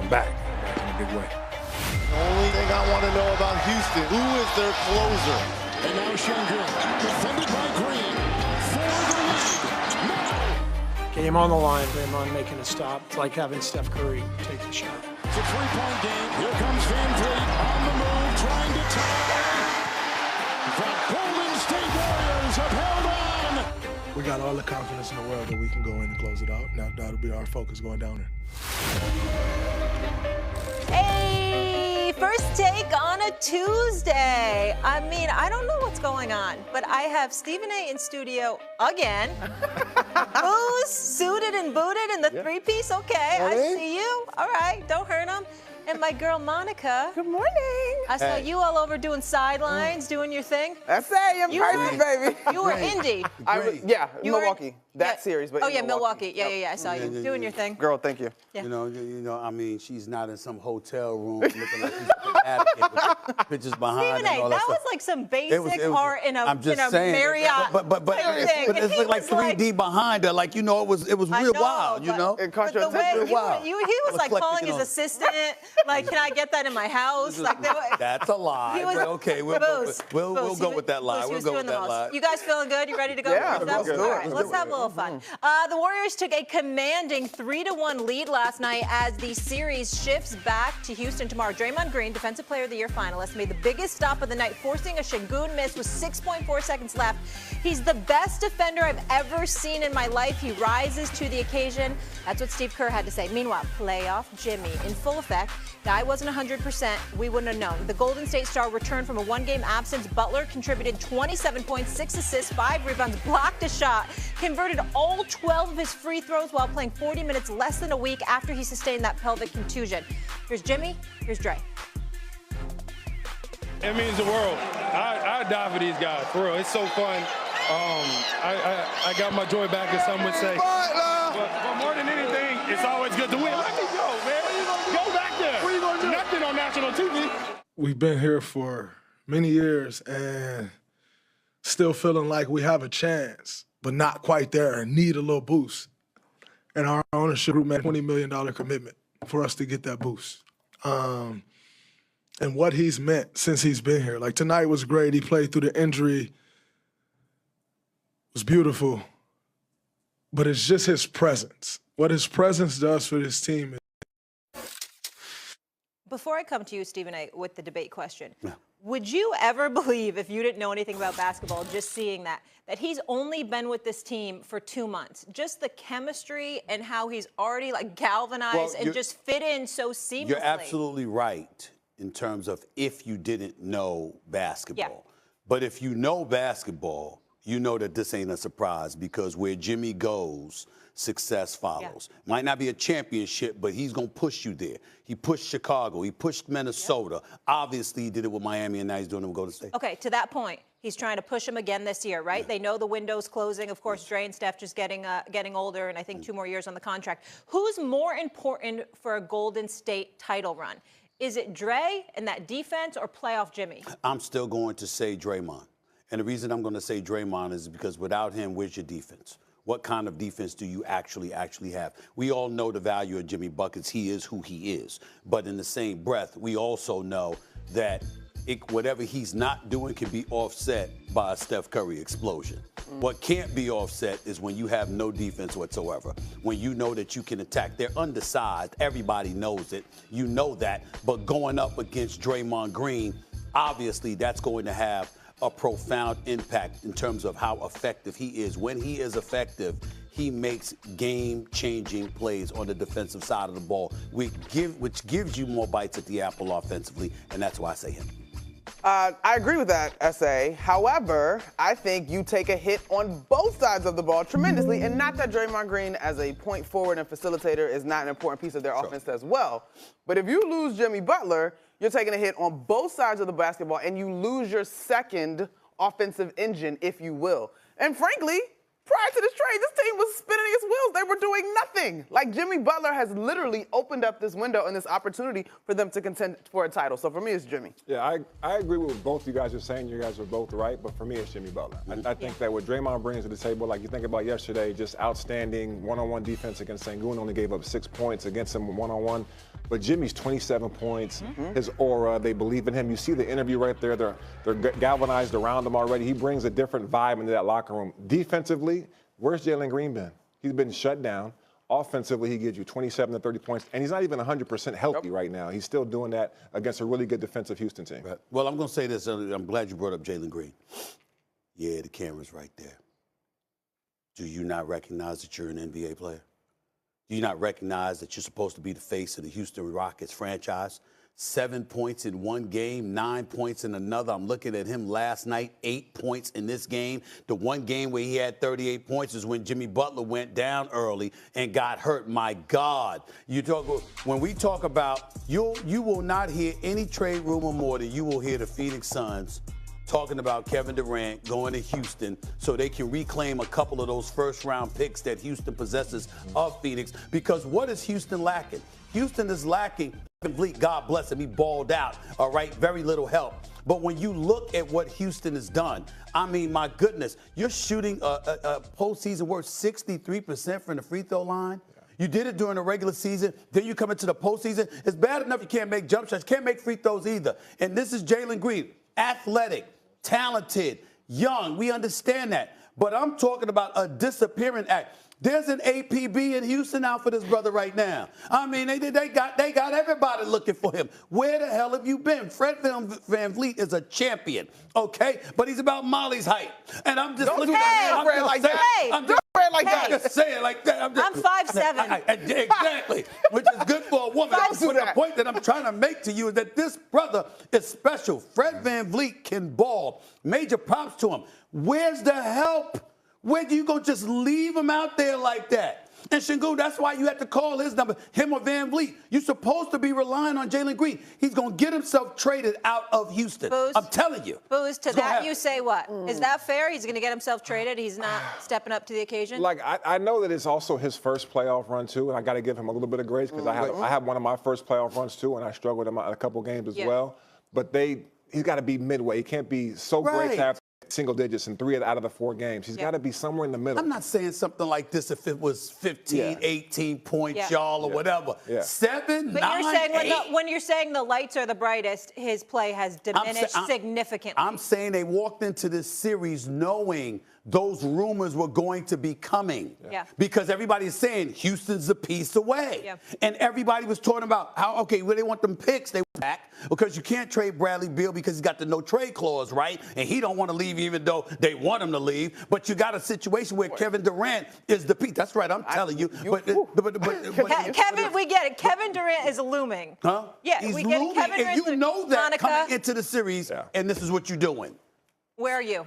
back in a big way. The only thing I want to know about Houston, who is their closer? And now Şengün, defended by Green, for the lead. Now. Game on the line, Draymond making a stop. It's like having Steph Curry take the shot. It's a three-point game. Here comes Van Vliet on the move, trying to tie. The Golden State Warriors have held on. We got all the confidence in the world that we can go in and close it out. Now that'll be our focus going down there. Hey, first take on a Tuesday. I mean, I don't know what's going on, but I have Stephen A. in studio again. Booze, suited and booted in the three-piece. Okay, I see you. All right, don't hurt him. And my girl Monica. Good morning. I saw you all over doing sidelines, doing your thing. That's it, in person, baby. You were Indy. Milwaukee. That series, but oh yeah, Milwaukee. Yeah. I saw you doing your thing. Girl, thank you. Yeah. You know. I mean, she's not in some hotel room looking like she's advocate with pictures behind Stephen her. A, that was like some basic art in a Marriott. But it was like 3D behind her. Like, it was real wild. It caught your the way attention. he was like calling his assistant, like, can I get that in my house? Like, that's a lie. But okay, we'll go with that lie. We'll go with that lie. You guys feeling good? You ready to go? Yeah, All right, let's have a little fun. The Warriors took a commanding 3-1 lead last night as the series shifts back to Houston tomorrow. Draymond Green, Defensive Player of the Year finalist, made the biggest stop of the night, forcing a Şengün miss with 6.4 seconds left. He's the best defender I've ever seen in my life. He rises to the occasion. That's what Steve Kerr had to say. Meanwhile, playoff Jimmy in full effect. Guy wasn't 100%. We wouldn't have known. The Golden State star returned from a one-game absence. Butler contributed 27 points, 6 assists, 5 rebounds, blocked a shot, converted all 12 of his free throws while playing 40 minutes less than a week after he sustained that pelvic contusion. Here's Jimmy. Here's Dre. It means the world. I die for these guys, for real. It's so fun. I got my joy back, as some would say. But more than anything, it's always good to win. Let me go, man. Go back there. What are you going to do? Nothing on national TV. We've been here for many years and still feeling like we have a chance, but not quite there and need a little boost. And our ownership group made a $20 million commitment for us to get that boost. And what he's meant since he's been here. Like, tonight was great. He played through the injury. It was beautiful. But it's just his presence. What his presence does for this team is. Before I come to you, Stephen A., with the debate question, would you ever believe, if you didn't know anything about basketball, just seeing that he's only been with this team for 2 months? Just the chemistry and how he's already galvanized and just fit in so seamlessly. You're absolutely right in terms of if you didn't know basketball. Yeah. But if you know basketball, you know that this ain't a surprise because where Jimmy goes, success follows. Yeah. Might not be a championship, but he's going to push you there. He pushed Chicago. He pushed Minnesota. Yeah. Obviously, he did it with Miami, and now he's doing it with Golden State. Okay, to that point, he's trying to push him again this year, right? Yeah. They know the window's closing. Of course, Dre and Steph just getting older, and I think 2 more years on the contract. Who's more important for a Golden State title run? Is it Dre and that defense or playoff Jimmy? I'm still going to say Draymond. And the reason I'm going to say Draymond is because without him, where's your defense? What kind of defense do you actually have? We all know the value of Jimmy Buckets. He is who he is. But in the same breath, we also know that whatever he's not doing can be offset by a Steph Curry explosion. What can't be offset is when you have no defense whatsoever. When you know that you can attack. They're undersized. Everybody knows it. You know that. But going up against Draymond Green, obviously that's going to have a profound impact in terms of how effective he is. When he is effective, he makes game-changing plays on the defensive side of the ball, which gives you more bites at the apple offensively, and that's why I say him. I agree with that, S.A. However, I think you take a hit on both sides of the ball tremendously, and not that Draymond Green as a point forward and facilitator is not an important piece of their offense as well. But if you lose Jimmy Butler, you're taking a hit on both sides of the basketball, and you lose your second offensive engine, if you will. And frankly, prior to this trade, this team was spinning its wheels. They were doing nothing. Like, Jimmy Butler has literally opened up this window and this opportunity for them to contend for a title. So for me, it's Jimmy. Yeah, I agree with both you guys are saying. You guys are both right, but for me, it's Jimmy Butler. I think that what Draymond brings to the table, like you think about yesterday, just outstanding one-on-one defense against Şengün, only gave up 6 points against him one-on-one. But Jimmy's 27 points, his aura, they believe in him. You see the interview right there. They're galvanized around him already. He brings a different vibe into that locker room. Defensively, where's Jalen Green been? He's been shut down. Offensively, he gives you 27 to 30 points, and he's not even 100% healthy right now. He's still doing that against a really good defensive Houston team. Right. Well, I'm going to say this. I'm glad you brought up Jalen Green. Yeah, the camera's right there. Do you not recognize that you're an NBA player? Do you not recognize that you're supposed to be the face of the Houston Rockets franchise? 7 points in one game, 9 points in another. I'm looking at him last night, 8 points in this game. The one game where he had 38 points is when Jimmy Butler went down early and got hurt. My God. When we talk about, you will not hear any trade rumor more than you will hear the Phoenix Suns talking about Kevin Durant going to Houston so they can reclaim a couple of those first-round picks that Houston possesses of Phoenix. Because what is Houston lacking? Houston is lacking complete, God bless him, he balled out, all right, very little help. But when you look at what Houston has done, I mean, my goodness, you're shooting a postseason worth 63% from the free throw line. You did it during the regular season. Then you come into the postseason. It's bad enough you can't make jump shots, can't make free throws either. And this is Jalen Green, athletic, talented, young. We understand that. But I'm talking about a disappearing act. There's an APB in Houston out for this brother right now. I mean, they got everybody looking for him. Where the hell have you been? Fred VanVleet is a champion, okay? But he's about Molly's height. And I'm just looking at him. I'm just saying like that. I'm 5'7". Exactly, which is good for a woman. But the point that I'm trying to make to you is that this brother is special. Fred VanVleet can ball. Major props to him. Where's the help? Where do you go just leave him out there like that? And Shingu, that's why you have to call his number, him or VanVleet. You're supposed to be relying on Jalen Green. He's going to get himself traded out of Houston. Booze, I'm telling you. Booze, to that you say what? Is that fair? He's going to get himself traded? He's not stepping up to the occasion? Like, I know that it's also his first playoff run, too, and I got to give him a little bit of grace because I had one of my first playoff runs, too, and I struggled in a couple games as well. But he's got to be midway. He can't be so great to have single digits in 3 out of the 4 games. He's got to be somewhere in the middle. I'm not saying something like this if it was 15, 18 points, y'all, or whatever. 7, but 9, you're saying 8. when you're saying the lights are the brightest, his play has diminished significantly. I'm saying they walked into this series knowing those rumors were going to be coming. Because everybody's saying Houston's a piece away. And everybody was talking about how, okay, well, they want them picks. They back because you can't trade Bradley Beal because he's got the no trade clause, right? And he don't want to leave even though they want him to leave. But you got a situation where Kevin Durant is the piece. That's right, I'm telling you. But Kevin, we get it. Kevin Durant is looming. Huh? Yeah, he's we get looming. it. Kevin and you know that Monica, coming into the series, and this is what you're doing. Where are you?